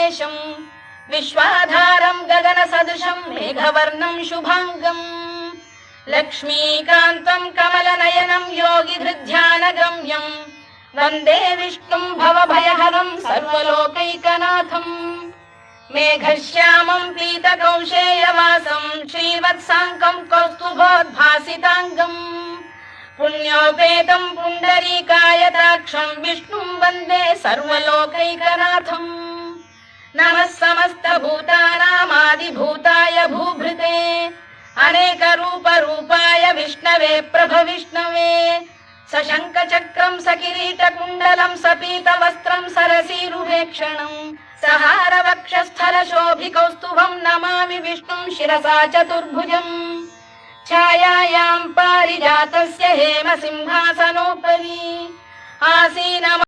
महेशम् विश्वाधारम् गगन सदृशम् मेघवर्णम् शुभाङ्गम् लक्ष्मीकान्तम् कमलनयनम् योगिधृध्यानगम्यम् वन्दे विष्णुम् भवभयहरम् सर्वलोकैकनाथम् मेघश्यामम् पीतकौशेयवासम् श्रीवत्साङ्कम् कौस्तुभोद्भासिताङ्गम् पुण्योपेतम् पुण्डरीकायताक्षम् विष्णुम् वन्दे सर्वलोकैकनाथम् नमः समस्तभूतानामादिभूताय भूभृते अनेकरूपरूपाय विष्णवे प्रभविष्णवे सशङ्खचक्रम् सकिरीटकुण्डलम् सपीतवस्त्रम् सरसीरुहेक्षणम् सहारवक्षस्थलशोभिकौस्तुभम् नमामि विष्णुम् शिरसा चतुर्भुजम् छायायाम् पारिजातस्य हेमसिंहासनोपरि आसीनम्